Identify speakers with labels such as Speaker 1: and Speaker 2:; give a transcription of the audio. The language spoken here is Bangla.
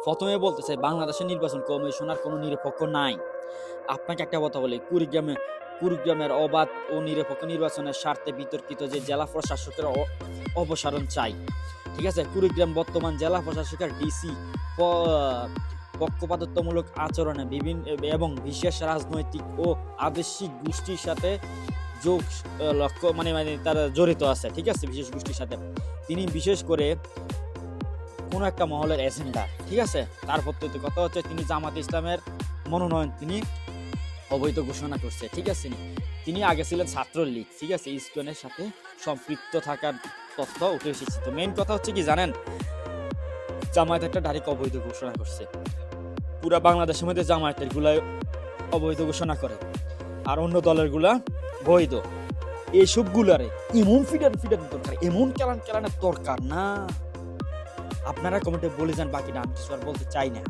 Speaker 1: প্রথমে বলতে চাই বাংলাদেশের নির্বাচন কমিশন আর কোনো নিরপেক্ষ নাই। আপনাকে একটা কথা বলি, কুড়িগ্রামের অবাধ ও নিরপেক্ষ নির্বাচনের স্বার্থে বিতর্কিত যে জেলা প্রশাসকের অপসারণ চাই। ঠিক আছে? কুড়িগ্রাম বর্তমান জেলা প্রশাসকের ডিসি পক্ষপাতিত্বমূলক আচরণে বিভিন্ন এবং বিশেষ রাজনৈতিক ও আদর্শিক গোষ্ঠীর সাথে যোগ লক্ষ্য মানে তারা জড়িত আছে। ঠিক আছে? বিশেষ গোষ্ঠীর সাথে তিনি বিশেষ করে কোনো একটা মহলের এজেন্ডা। ঠিক আছে? তার পদ্ধতি কথা হচ্ছে তিনি জামাত ইসলামের মনোনয়ন তিনি অবৈধ ঘোষণা করছে। ঠিক আছে? তিনি আগে ছিলেন ছাত্রলীগ। ঠিক আছে? ইসকনের সাথে সম্পৃক্ত থাকার তথ্য উঠে এসেছে। তো মেইন কথা হচ্ছে কি জানেন, জামায়াত একটা ডাইরেক্ট অবৈধ ঘোষণা করছে। পুরা বাংলাদেশের মধ্যে জামায়াতের গুলা অবৈধ ঘোষণা করে, আর অন্য দলের গুলা বৈধ। এইসব গুলারে এমন ফিডার দরকার, এমন কেলানের দরকার না। আপনারা কমেন্টে বলে যান, বাকিটা আমি কিছু আর বলতে চাই না।